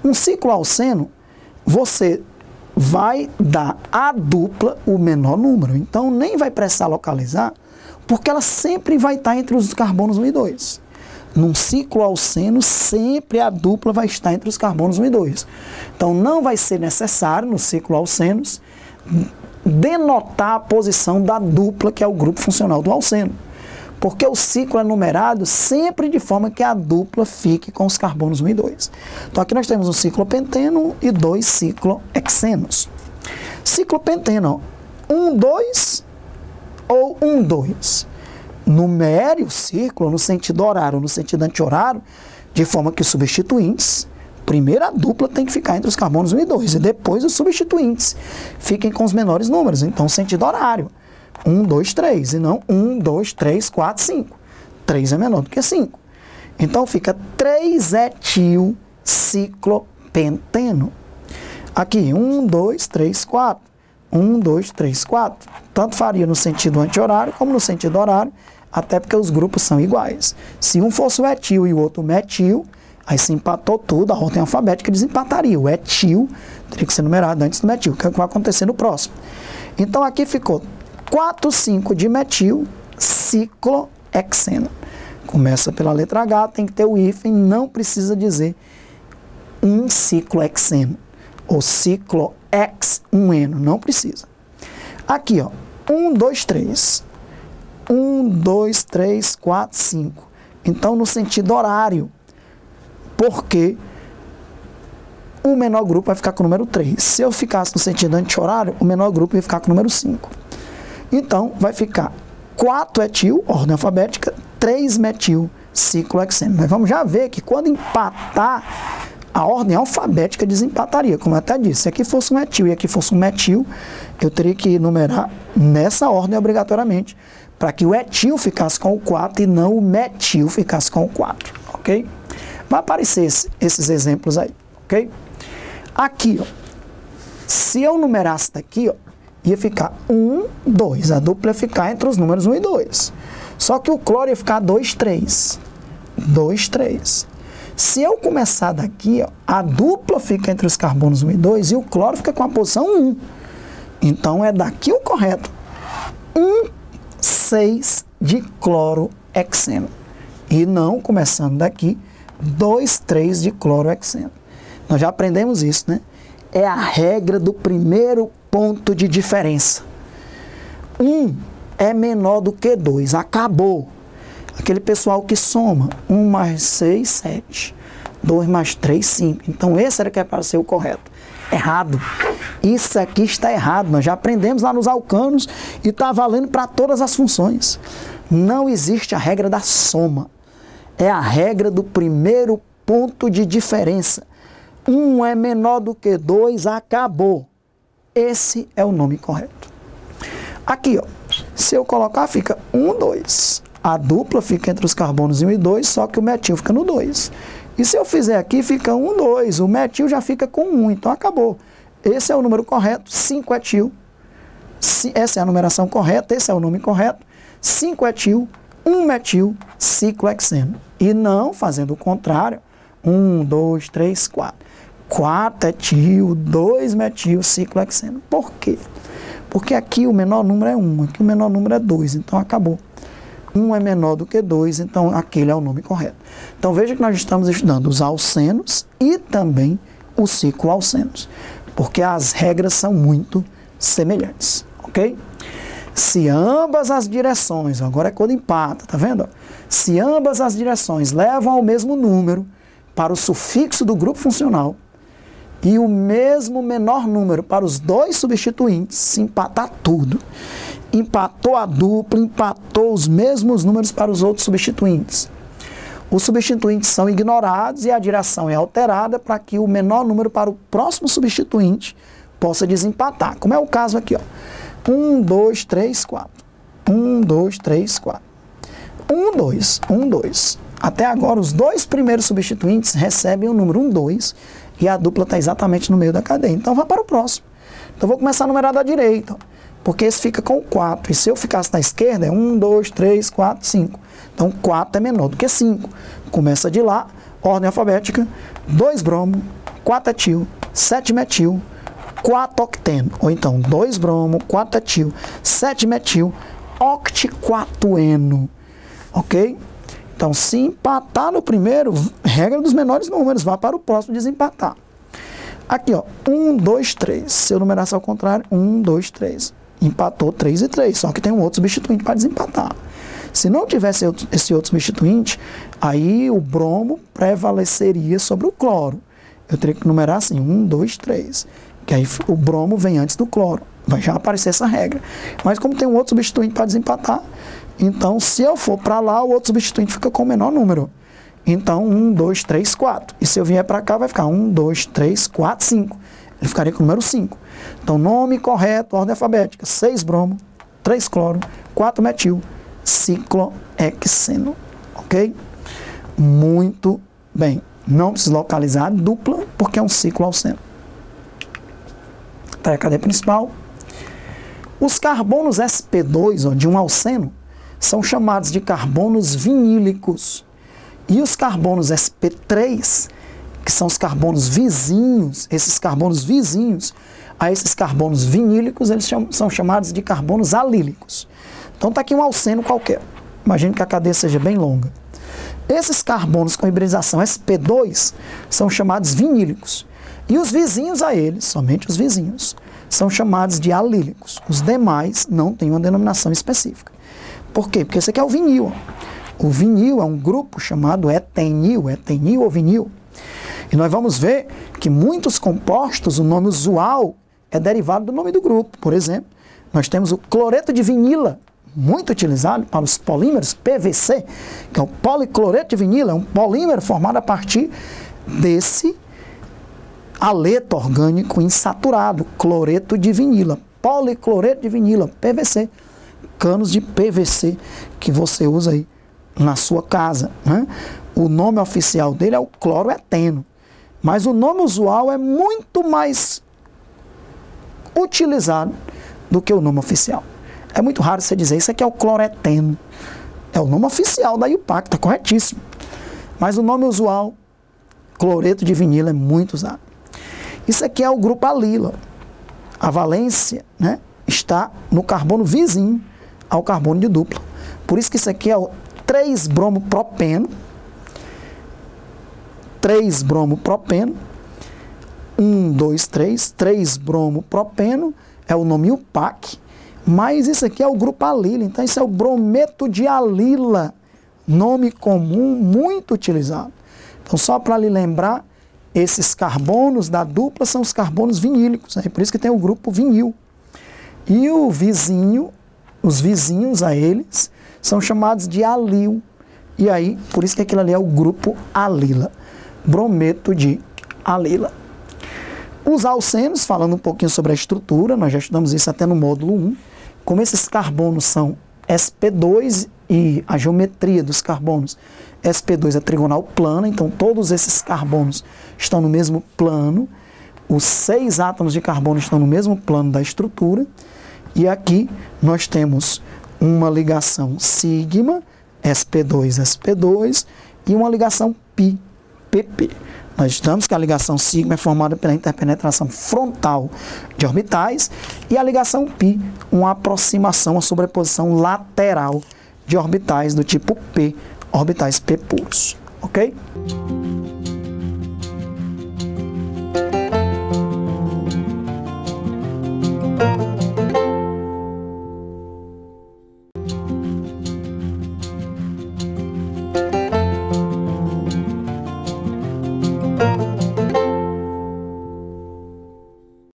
Um ciclo alceno, você vai dar à dupla o menor número. Então, nem vai precisar localizar, porque ela sempre vai estar entre os carbonos 1 e 2. Num ciclo alceno, sempre a dupla vai estar entre os carbonos 1 e 2. Então, não vai ser necessário, no ciclo alcenos, denotar a posição da dupla, que é o grupo funcional do alceno. Porque o ciclo é numerado sempre de forma que a dupla fique com os carbonos 1 e 2. Então, aqui nós temos um ciclopenteno e 2 ciclohexenos. Ciclopenteno, 1, 2 ou 1, 2. Numere o círculo no sentido horário, no sentido anti-horário, de forma que os substituintes, primeiro a dupla tem que ficar entre os carbonos 1 e 2, e depois os substituintes fiquem com os menores números. Então, sentido horário, 1, 2, 3, e não 1, 2, 3, 4, 5. 3 é menor do que 5. Então, fica 3-etil ciclopenteno. Aqui, 1, 2, 3, 4. 1, 2, 3, 4. Tanto faria no sentido anti-horário como no sentido horário, até porque os grupos são iguais. Se um fosse o etil e o outro o metil, aí se empatou tudo, a ordem alfabética desempataria. O etil teria que ser numerado antes do metil, que é o que vai acontecer no próximo. Então aqui ficou 4, 5 de metil, ciclohexeno. Começa pela letra H, tem que ter o hífen, não precisa dizer um ciclohexeno, ou ciclohexeno, não precisa. Aqui, ó, 1, 2, 3. 1, 2, 3, 4, 5. Então, no sentido horário, porque o menor grupo vai ficar com o número 3. Se eu ficasse no sentido anti-horário, o menor grupo ia ficar com o número 5. Então, vai ficar 4-etil, ordem alfabética, 3-metil, ciclohexeno. Mas vamos já ver que quando empatar, a ordem alfabética desempataria, como eu até disse. Se aqui fosse um etil e aqui fosse um metil, eu teria que numerar nessa ordem obrigatoriamente, para que o etil ficasse com o 4 e não o metil ficasse com o 4, ok? Vai aparecer esses exemplos aí, ok? Aqui, ó, se eu numerasse daqui, ó, ia ficar 1, 2. A dupla ia ficar entre os números 1 e 2. Só que o cloro ia ficar 2, 3. 2, 3. Se eu começar daqui, ó, a dupla fica entre os carbonos 1 e 2 e o cloro fica com a posição 1. Então, é daqui o correto. 1, 6 de clorohexeno. E não, começando daqui, 2, 3 de clorohexeno. Nós já aprendemos isso, né? É a regra do primeiro ponto de diferença. 1 é menor do que 2. Acabou. Aquele pessoal que soma 1 mais 6, 7. 2 mais 3, 5. Então, esse era que é para ser o correto. Errado. Isso aqui está errado. Nós já aprendemos lá nos alcanos e está valendo para todas as funções. Não existe a regra da soma. É a regra do primeiro ponto de diferença. 1 é menor do que 2, acabou. Esse é o nome correto. Aqui, ó, se eu colocar, fica 1, 2. A dupla fica entre os carbonos 1 e 2, só que o metil fica no 2. E se eu fizer aqui, fica 1, 2. O metil já fica com 1, então acabou. Esse é o número correto, 5-etil. Essa é a numeração correta, esse é o nome correto. 5-etil, 1-metil, ciclohexeno. E não fazendo o contrário, 1, 2, 3, 4. 4-etil, 2-metil, ciclohexeno. Por quê? Porque aqui o menor número é 1, aqui o menor número é 2, então acabou. 1 é menor do que 2, então aquele é o nome correto. Então veja que nós estamos estudando os alcenos e também os cicloalcenos, porque as regras são muito semelhantes, ok? Se ambas as direções, agora é quando empata, tá vendo? Se ambas as direções levam ao mesmo número para o sufixo do grupo funcional e o mesmo menor número para os dois substituintes, se empatar tudo, empatou a dupla, empatou os mesmos números para os outros substituintes. Os substituintes são ignorados e a direção é alterada para que o menor número para o próximo substituinte possa desempatar. Como é o caso aqui, ó. 1, 2, 3, 4. 1, 2, 3, 4. 1, 2, 1, 2. Até agora, os dois primeiros substituintes recebem o número 1, 2 e a dupla está exatamente no meio da cadeia. Então, vai para o próximo. Então, vou começar a numerar da direita, ó, porque esse fica com o 4. E se eu ficasse na esquerda, é 1, 2, 3, 4, 5. Então, 4 é menor do que 5. Começa de lá, ordem alfabética, 2 bromo, 4-etil, 7-metil, 4-octeno. Ou então 2-bromo, 4-etil, 7-metil, octi-4-eno. Ok? Então, se empatar no primeiro, regra dos menores números, vá para o próximo desempatar. Aqui, ó, 1, 2, 3. Se eu numerasse ao contrário, 1, 2, 3. Empatou 3 e 3, só que tem um outro substituinte para desempatar. Se não tivesse esse outro substituinte, aí o bromo prevaleceria sobre o cloro. Eu teria que numerar assim, 1, 2, 3. Que aí o bromo vem antes do cloro. Vai já aparecer essa regra. Mas como tem um outro substituinte para desempatar, então se eu for para lá, o outro substituinte fica com o menor número. Então, 1, 2, 3, 4. E se eu vier para cá, vai ficar 1, 2, 3, 4, 5. Ele ficaria com o número 5. Então, nome correto, ordem alfabética. 6 bromo, 3 cloro, 4 metil, ciclohexeno. Ok? Muito bem. Não precisa localizar dupla, porque é um cicloalceno. Tá aí a cadeia principal. Os carbonos sp2, ó, de um alceno, são chamados de carbonos vinílicos. E os carbonos sp3, que são os carbonos vizinhos, esses carbonos vizinhos a esses carbonos vinílicos, eles são chamados de carbonos alílicos. Então está aqui um alceno qualquer. Imagine que a cadeia seja bem longa. Esses carbonos com hibridização sp2 são chamados vinílicos. E os vizinhos a eles, somente os vizinhos, são chamados de alílicos. Os demais não têm uma denominação específica. Por quê? Porque esse aqui é o vinil. O vinil é um grupo chamado etenil, etenil ou vinil. E nós vamos ver que muitos compostos, o nome usual é derivado do nome do grupo. Por exemplo, nós temos o cloreto de vinila, muito utilizado para os polímeros PVC, que é o policloreto de vinila, é um polímero formado a partir desse aleto orgânico insaturado, cloreto de vinila, policloreto de vinila, PVC, canos de PVC que você usa aí na sua casa, né? O nome oficial dele é o cloroeteno, mas o nome usual é muito mais utilizado do que o nome oficial. É muito raro você dizer, isso aqui é o cloroeteno. É o nome oficial da IUPAC, está corretíssimo. Mas o nome usual, cloreto de vinila, é muito usado. Isso aqui é o grupo alila. A valência, né, está no carbono vizinho ao carbono de dupla. Por isso que isso aqui é o 3-bromopropeno. 3-bromopropeno. 1, 2, 3. 3-bromopropeno é o nome IUPAC. Mas isso aqui é o grupo alila. Então isso é o brometo de alila. Nome comum muito utilizado. Então só para lhe lembrar, esses carbonos da dupla são os carbonos vinílicos. Né? Por isso que tem o grupo vinil. E o vizinho, os vizinhos a eles, são chamados de alil. E aí, por isso que aquilo ali é o grupo alila. Brometo de alila. Os alcenos, falando um pouquinho sobre a estrutura, nós já estudamos isso até no módulo 1. Como esses carbonos são sp2 e a geometria dos carbonos, sp2 é trigonal plana, então todos esses carbonos estão no mesmo plano. Os 6 átomos de carbono estão no mesmo plano da estrutura. E aqui nós temos uma ligação sigma, sp2, sp2, e uma ligação pi, pp. Nós estudamos que a ligação sigma é formada pela interpenetração frontal de orbitais e a ligação pi, uma aproximação, uma sobreposição lateral de orbitais do tipo p, orbitais p puros. Ok?